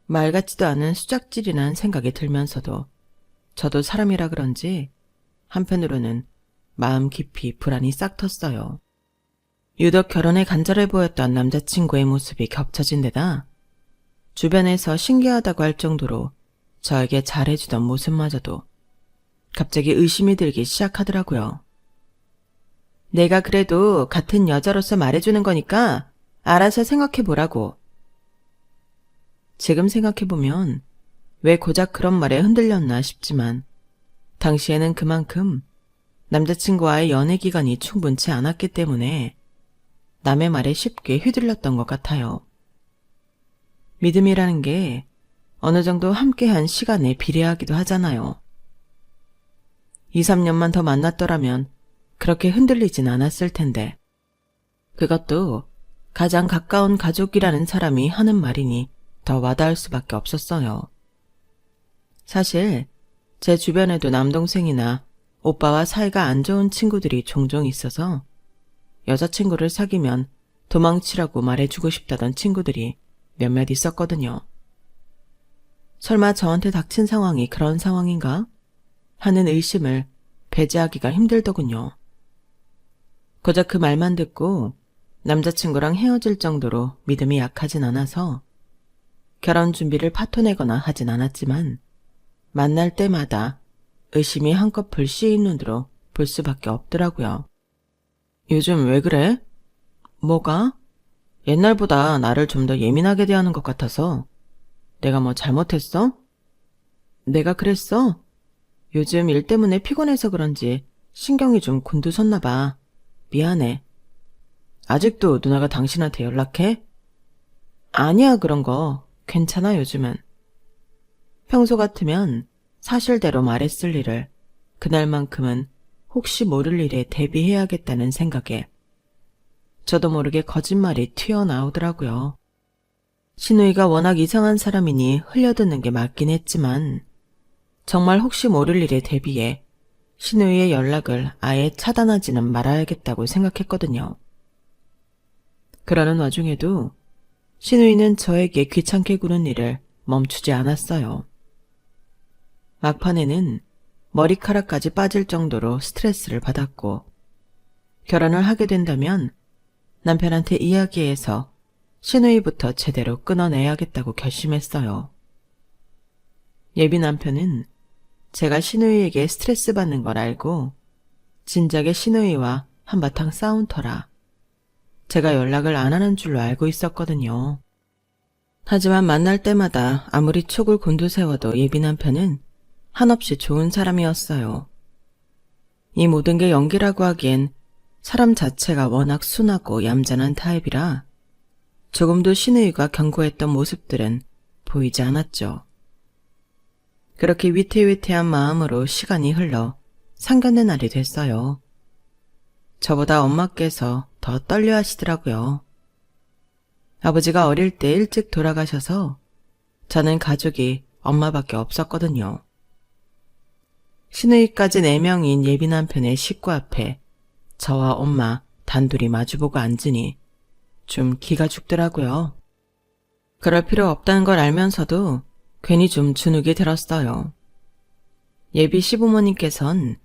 말 같지도 않은 수작질이란 생각이 들면서도 저도 사람이라 그런지 한편으로는 마음 깊이 불안이 싹 텄어요. 유독 결혼에 간절해 보였던 남자친구의 모습이 겹쳐진 데다 주변에서 신기하다고 할 정도로 저에게 잘해주던 모습마저도 갑자기 의심이 들기 시작하더라고요. 내가 그래도 같은 여자로서 말해주는 거니까 알아서 생각해보라고. 지금 생각해보면 왜 고작 그런 말에 흔들렸나 싶지만 당시에는 그만큼 남자친구와의 연애 기간이 충분치 않았기 때문에 남의 말에 쉽게 휘둘렸던 것 같아요. 믿음이라는 게 어느 정도 함께한 시간에 비례하기도 하잖아요. 2, 3년만 더 만났더라면 그렇게 흔들리진 않았을 텐데 그것도 가장 가까운 가족이라는 사람이 하는 말이니 더 와닿을 수밖에 없었어요. 사실 제 주변에도 남동생이나 오빠와 사이가 안 좋은 친구들이 종종 있어서 여자친구를 사귀면 도망치라고 말해주고 싶다던 친구들이 몇몇 있었거든요. 설마 저한테 닥친 상황이 그런 상황인가? 하는 의심을 배제하기가 힘들더군요. 고작 그 말만 듣고 남자친구랑 헤어질 정도로 믿음이 약하진 않아서 결혼 준비를 파토내거나 하진 않았지만 만날 때마다 의심이 한꺼풀 씌인 눈으로 볼 수밖에 없더라고요. 요즘 왜 그래? 뭐가? 옛날보다 나를 좀 더 예민하게 대하는 것 같아서 내가 뭐 잘못했어? 내가 그랬어? 요즘 일 때문에 피곤해서 그런지 신경이 좀 곤두섰나 봐. 미안해. 아직도 누나가 당신한테 연락해? 아니야, 그런 거. 괜찮아, 요즘은. 평소 같으면 사실대로 말했을 일을 그날만큼은 혹시 모를 일에 대비해야겠다는 생각에 저도 모르게 거짓말이 튀어나오더라고요. 신우이가 워낙 이상한 사람이니 흘려듣는 게 맞긴 했지만 정말 혹시 모를 일에 대비해 신우이의 연락을 아예 차단하지는 말아야겠다고 생각했거든요. 그러는 와중에도 신우이는 저에게 귀찮게 구는 일을 멈추지 않았어요. 막판에는 머리카락까지 빠질 정도로 스트레스를 받았고 결혼을 하게 된다면 남편한테 이야기해서 신우이부터 제대로 끊어내야겠다고 결심했어요. 예비 남편은 제가 신우이에게 스트레스 받는 걸 알고 진작에 신우이와 한바탕 싸운 터라 제가 연락을 안 하는 줄로 알고 있었거든요. 하지만 만날 때마다 아무리 촉을 곤두세워도 예비 남편은 한없이 좋은 사람이었어요. 이 모든 게 연기라고 하기엔 사람 자체가 워낙 순하고 얌전한 타입이라 조금도 신우이가 경고했던 모습들은 보이지 않았죠. 그렇게 위태위태한 마음으로 시간이 흘러 상견례 날이 됐어요. 저보다 엄마께서 더 떨려 하시더라고요. 아버지가 어릴 때 일찍 돌아가셔서 저는 가족이 엄마밖에 없었거든요. 신우이까지 4명인 예비 남편의 식구 앞에 저와 엄마 단둘이 마주보고 앉으니 좀 기가 죽더라고요. 그럴 필요 없다는 걸 알면서도 괜히 좀 주눅이 들었어요. 예비 시부모님께선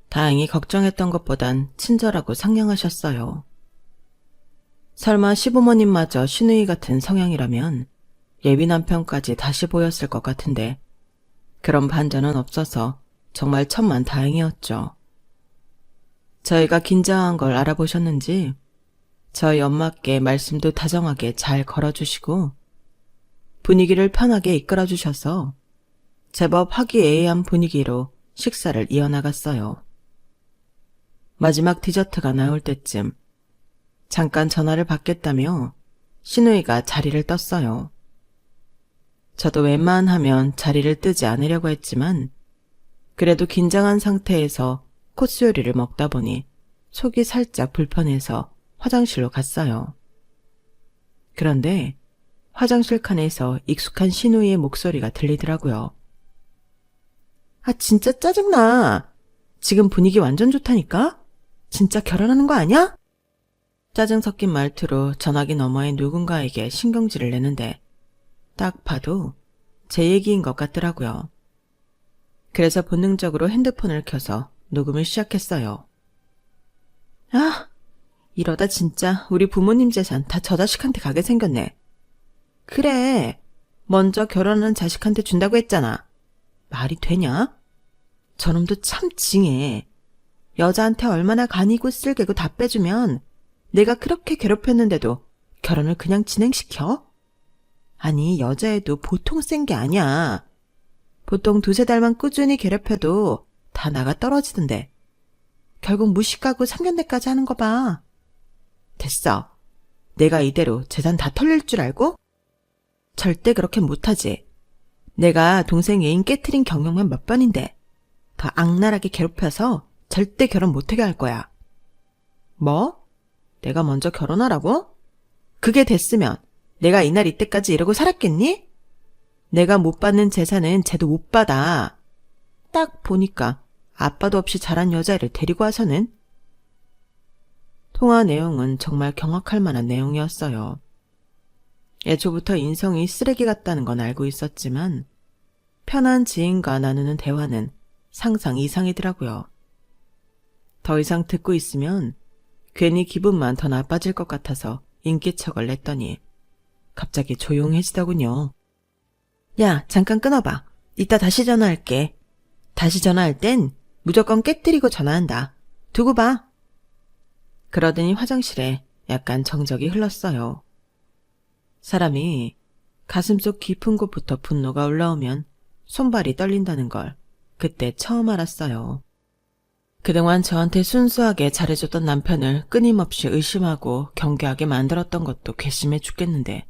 다행히 걱정했던 것보단 친절하고 상냥하셨어요. 설마 시부모님마저 신우이 같은 성향이라면 예비 남편까지 다시 보였을 것 같은데 그런 반전은 없어서 정말 천만다행이었죠. 저희가 긴장한 걸 알아보셨는지 저희 엄마께 말씀도 다정하게 잘 걸어주시고 분위기를 편하게 이끌어주셔서 제법 화기애애한 분위기로 식사를 이어나갔어요. 마지막 디저트가 나올 때쯤 잠깐 전화를 받겠다며 신우이가 자리를 떴어요. 저도 웬만하면 자리를 뜨지 않으려고 했지만 그래도 긴장한 상태에서 코스 요리를 먹다 보니 속이 살짝 불편해서 화장실로 갔어요. 그런데 화장실 칸에서 익숙한 신우이의 목소리가 들리더라고요. 아, 진짜 짜증나. 지금 분위기 완전 좋다니까? 진짜 결혼하는 거 아니야? 짜증 섞인 말투로 전화기 너머에 누군가에게 신경질을 내는데 딱 봐도 제 얘기인 것 같더라고요. 그래서 본능적으로 핸드폰을 켜서 녹음을 시작했어요. 아, 이러다 진짜 우리 부모님 재산 다 저 자식한테 가게 생겼네. 그래, 먼저 결혼하는 자식한테 준다고 했잖아. 말이 되냐? 저놈도 참 징해. 여자한테 얼마나 간이고 쓸개고 다 빼주면 내가 그렇게 괴롭혔는데도 결혼을 그냥 진행시켜? 아니, 여자애도 보통 센 게 아니야. 보통 2-3달만 꾸준히 괴롭혀도 다 나가 떨어지던데. 결국 무식하고 상견례까지 하는 거 봐. 됐어. 내가 이대로 재산 다 털릴 줄 알고? 절대 그렇게 못하지. 내가 동생 애인 깨트린 경력만 몇 번인데 더 악랄하게 괴롭혀서 절대 결혼 못하게 할 거야. 뭐? 내가 먼저 결혼하라고? 그게 됐으면 내가 이날 이때까지 이러고 살았겠니? 내가 못 받는 재산은 쟤도 못 받아. 딱 보니까 아빠도 없이 자란 여자애를 데리고 와서는. 통화 내용은 정말 경악할 만한 내용이었어요. 애초부터 인성이 쓰레기 같다는 건 알고 있었지만 편한 지인과 나누는 대화는 상상 이상이더라고요. 더 이상 듣고 있으면 괜히 기분만 더 나빠질 것 같아서 인기척을 냈더니 갑자기 조용해지더군요. 야, 잠깐 끊어봐. 이따 다시 전화할게. 다시 전화할 땐 무조건 깨뜨리고 전화한다. 두고 봐. 그러더니 화장실에 약간 정적이 흘렀어요. 사람이 가슴속 깊은 곳부터 분노가 올라오면 손발이 떨린다는 걸 그때 처음 알았어요. 그동안 저한테 순수하게 잘해줬던 남편을 끊임없이 의심하고 경계하게 만들었던 것도 괘씸해 죽겠는데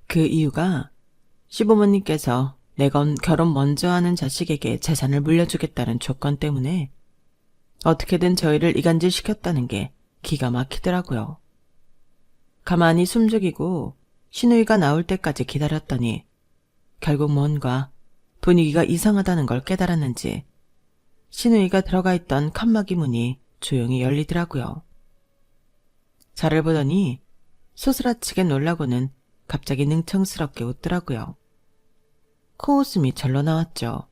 그 이유가 시부모님께서 내건 결혼 먼저 하는 자식에게 재산을 물려주겠다는 조건 때문에 어떻게든 저희를 이간질시켰다는 게 기가 막히더라고요. 가만히 숨죽이고 신우이가 나올 때까지 기다렸더니 결국 뭔가 분위기가 이상하다는 걸 깨달았는지 신우이가 들어가 있던 칸막이 문이 조용히 열리더라고요. 저를 보더니 소스라치게 놀라고는 갑자기 능청스럽게 웃더라고요. 코웃음이 절로 나왔죠.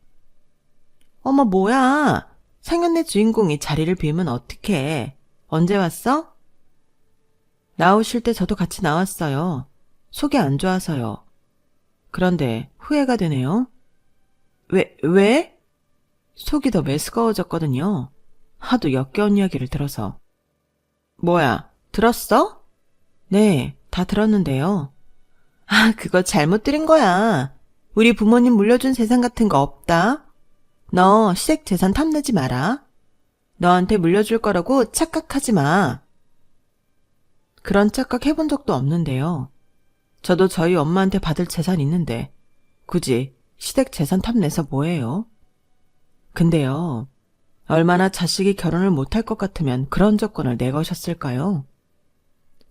어머 뭐야, 상견례 주인공이 자리를 비우면 어떡해. 언제 왔어? 나오실 때 저도 같이 나왔어요. 속이 안 좋아서요. 그런데 후회가 되네요. 왜? 속이 더 메스꺼워졌거든요. 하도 역겨운 이야기를 들어서. 뭐야, 들었어? 네, 다 들었는데요. 아, 그거 잘못 들은 거야. 우리 부모님 물려준 재산 같은 거 없다. 너 시댁 재산 탐내지 마라. 너한테 물려줄 거라고 착각하지 마. 그런 착각 해본 적도 없는데요. 저도 저희 엄마한테 받을 재산 있는데 굳이 시댁 재산 탐내서 뭐해요? 근데요, 얼마나 자식이 결혼을 못할 것 같으면 그런 조건을 내거셨을까요?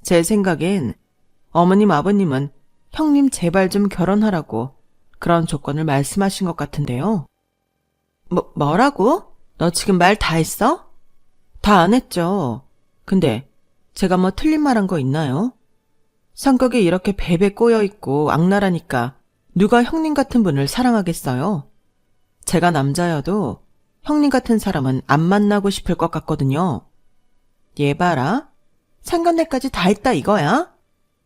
제 생각엔 어머님 아버님은 형님 제발 좀 결혼하라고 그런 조건을 말씀하신 것 같은데요. 뭐라고? 너 지금 말 다 했어? 다 안 했죠. 근데 제가 뭐 틀린 말 한 거 있나요? 성격이 이렇게 베베 꼬여있고 악랄하니까 누가 형님 같은 분을 사랑하겠어요? 제가 남자여도 형님 같은 사람은 안 만나고 싶을 것 같거든요. 얘 봐라. 상견례까지 다 했다 이거야?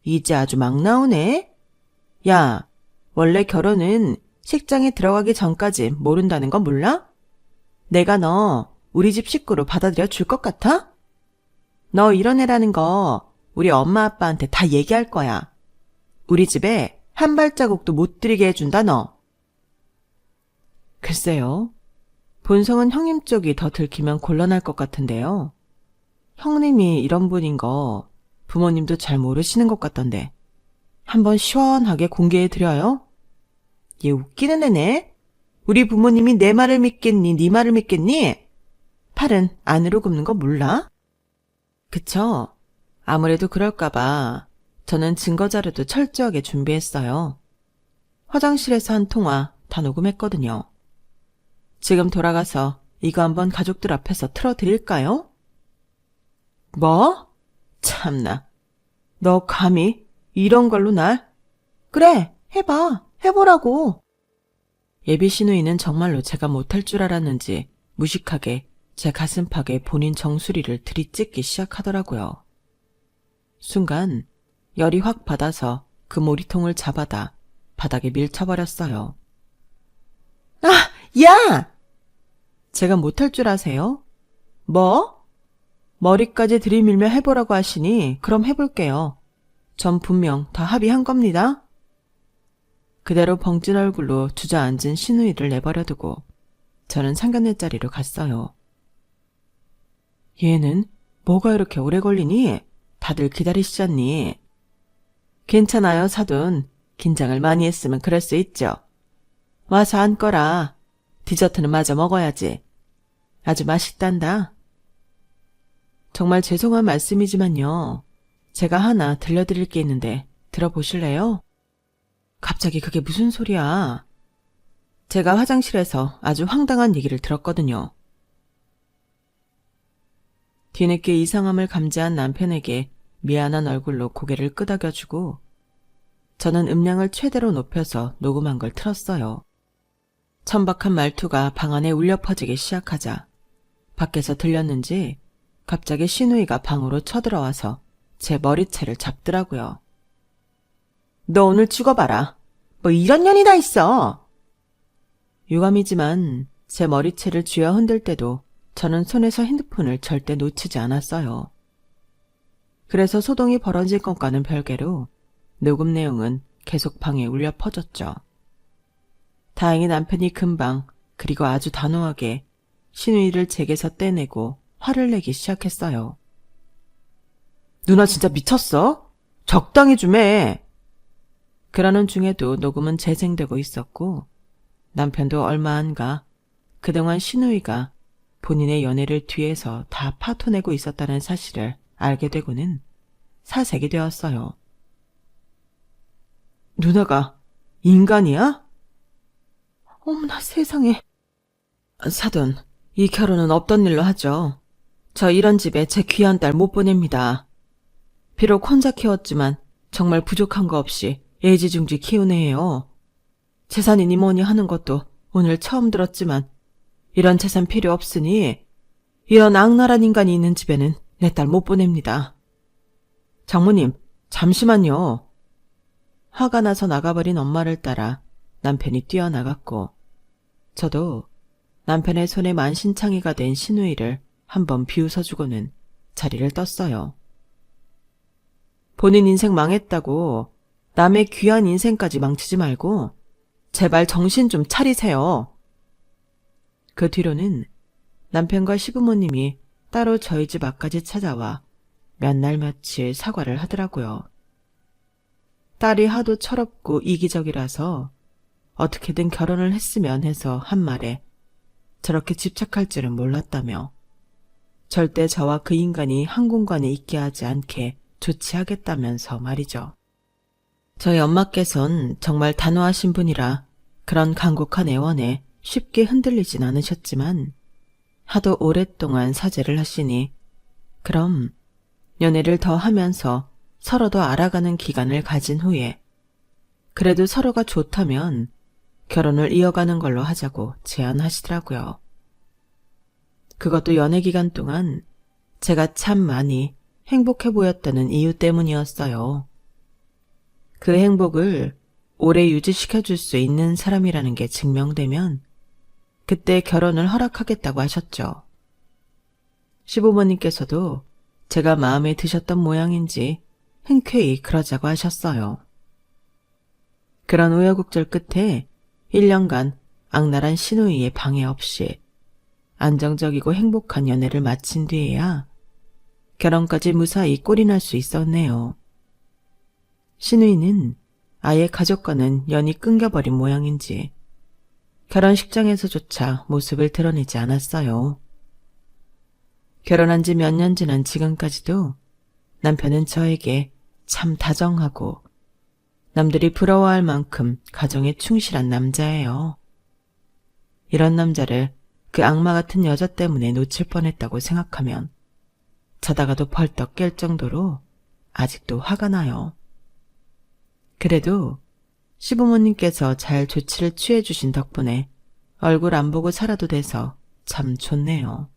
이제 아주 막 나오네. 야, 원래 결혼은 식장에 들어가기 전까지 모른다는 건 몰라? 내가 너 우리 집 식구로 받아들여 줄 것 같아? 너 이런 애라는 거 우리 엄마 아빠한테 다 얘기할 거야. 우리 집에 한 발자국도 못 들이게 해준다 너. 글쎄요. 본성은 형님 쪽이 더 들키면 곤란할 것 같은데요. 형님이 이런 분인 거 부모님도 잘 모르시는 것 같던데 한번 시원하게 공개해드려요? 얘 웃기는 애네. 우리 부모님이 내 말을 믿겠니 네 말을 믿겠니? 팔은 안으로 굽는 거 몰라? 그쵸? 아무래도 그럴까봐 저는 증거자료도 철저하게 준비했어요. 화장실에서 한 통화 다 녹음했거든요. 지금 돌아가서 이거 한번 가족들 앞에서 틀어드릴까요? 뭐? 참나. 너 감히 이런 걸로 날? 그래, 해봐. 해보라고. 예비 시누이는 정말로 제가 못할 줄 알았는지 무식하게 제 가슴팍에 본인 정수리를 들이찢기 시작하더라고요. 순간 열이 확 받아서 그 모리통을 잡아다 바닥에 밀쳐버렸어요. 아, 야! 제가 못할 줄 아세요? 뭐? 머리까지 들이밀며 해보라고 하시니 그럼 해볼게요. 전 분명 다 합의한 겁니다. 그대로 벙찐 얼굴로 주저앉은 시누이를 내버려두고 저는 상견례 자리로 갔어요. 얘는 뭐가 이렇게 오래 걸리니? 다들 기다리시잖니. 괜찮아요, 사돈. 긴장을 많이 했으면 그럴 수 있죠. 와서 앉거라. 디저트는 마저 먹어야지. 아주 맛있단다. 정말 죄송한 말씀이지만요. 제가 하나 들려드릴 게 있는데 들어보실래요? 갑자기 그게 무슨 소리야? 제가 화장실에서 아주 황당한 얘기를 들었거든요. 뒤늦게 이상함을 감지한 남편에게 미안한 얼굴로 고개를 끄덕여주고 저는 음량을 최대로 높여서 녹음한 걸 틀었어요. 천박한 말투가 방 안에 울려 퍼지기 시작하자 밖에서 들렸는지 갑자기 시누이가 방으로 쳐들어와서 제 머리채를 잡더라고요. 너 오늘 죽어봐라. 뭐 이런 년이 다 있어. 유감이지만 제 머리채를 쥐어 흔들 때도 저는 손에서 핸드폰을 절대 놓치지 않았어요. 그래서 소동이 벌어질 것과는 별개로 녹음 내용은 계속 방에 울려 퍼졌죠. 다행히 남편이 금방 그리고 아주 단호하게 시누이를 제게서 떼내고 화를 내기 시작했어요. 누나 진짜 미쳤어? 적당히 좀 해. 그러는 중에도 녹음은 재생되고 있었고 남편도 얼마 안가 그동안 시누이가 본인의 연애를 뒤에서 다 파토내고 있었다는 사실을 알게 되고는 사색이 되었어요. 누나가 인간이야? 어머나 세상에. 사돈, 이 결혼은 없던 일로 하죠. 저 이런 집에 제 귀한 딸 못 보냅니다. 비록 혼자 키웠지만 정말 부족한 거 없이 애지중지 키운 애예요. 재산이니 뭐니 하는 것도 오늘 처음 들었지만 이런 재산 필요 없으니 이런 악랄한 인간이 있는 집에는 내 딸 못 보냅니다. 장모님, 잠시만요. 화가 나서 나가버린 엄마를 따라 남편이 뛰어나갔고 저도 남편의 손에 만신창이가 된 시누이를 한번 비웃어주고는 자리를 떴어요. 본인 인생 망했다고 남의 귀한 인생까지 망치지 말고 제발 정신 좀 차리세요. 그 뒤로는 남편과 시부모님이 따로 저희 집 앞까지 찾아와 몇 날 며칠 사과를 하더라고요. 딸이 하도 철없고 이기적이라서 어떻게든 결혼을 했으면 해서 한 말에 저렇게 집착할 줄은 몰랐다며 절대 저와 그 인간이 한 공간에 있게 하지 않게 조치하겠다면서 말이죠. 저희 엄마께선 정말 단호하신 분이라 그런 간곡한 애원에 쉽게 흔들리진 않으셨지만 하도 오랫동안 사죄를 하시니 그럼 연애를 더 하면서 서로 더 알아가는 기간을 가진 후에 그래도 서로가 좋다면 결혼을 이어가는 걸로 하자고 제안하시더라고요. 그것도 연애 기간 동안 제가 참 많이 행복해 보였다는 이유 때문이었어요. 그 행복을 오래 유지시켜줄 수 있는 사람이라는 게 증명되면 그때 결혼을 허락하겠다고 하셨죠. 시부모님께서도 제가 마음에 드셨던 모양인지 흔쾌히 그러자고 하셨어요. 그런 우여곡절 끝에 1년간 악랄한 시누이의 방해 없이 안정적이고 행복한 연애를 마친 뒤에야 결혼까지 무사히 꼴이 날 수 있었네요. 시누이는 아예 가족과는 연이 끊겨버린 모양인지 결혼식장에서조차 모습을 드러내지 않았어요. 결혼한 지 몇 년 지난 지금까지도 남편은 저에게 참 다정하고 남들이 부러워할 만큼 가정에 충실한 남자예요. 이런 남자를 그 악마 같은 여자 때문에 놓칠 뻔했다고 생각하면 자다가도 벌떡 깰 정도로 아직도 화가 나요. 그래도 시부모님께서 잘 조치를 취해주신 덕분에 얼굴 안 보고 살아도 돼서 참 좋네요.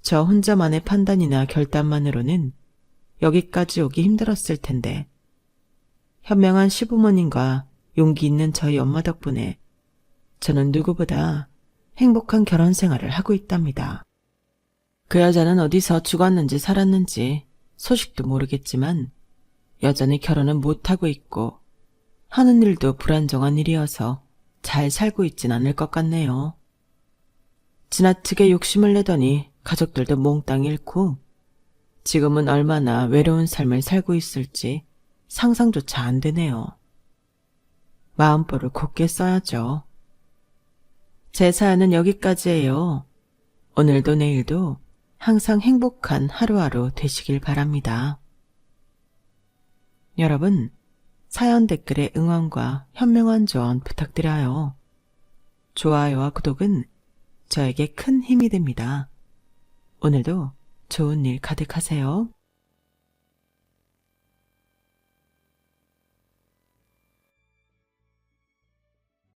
저 혼자만의 판단이나 결단만으로는 여기까지 오기 힘들었을 텐데 현명한 시부모님과 용기 있는 저희 엄마 덕분에 저는 누구보다 행복한 결혼 생활을 하고 있답니다. 그 여자는 어디서 죽었는지 살았는지 소식도 모르겠지만 여전히 결혼은 못하고 있고 하는 일도 불안정한 일이어서 잘 살고 있진 않을 것 같네요. 지나치게 욕심을 내더니 가족들도 몽땅 잃고 지금은 얼마나 외로운 삶을 살고 있을지 상상조차 안 되네요. 마음보를 곧게 써야죠. 제 사연은 여기까지예요. 오늘도 내일도 항상 행복한 하루하루 되시길 바랍니다. 여러분, 사연 댓글에 응원과 현명한 조언 부탁드려요. 좋아요와 구독은 저에게 큰 힘이 됩니다. 오늘도 좋은 일 가득하세요.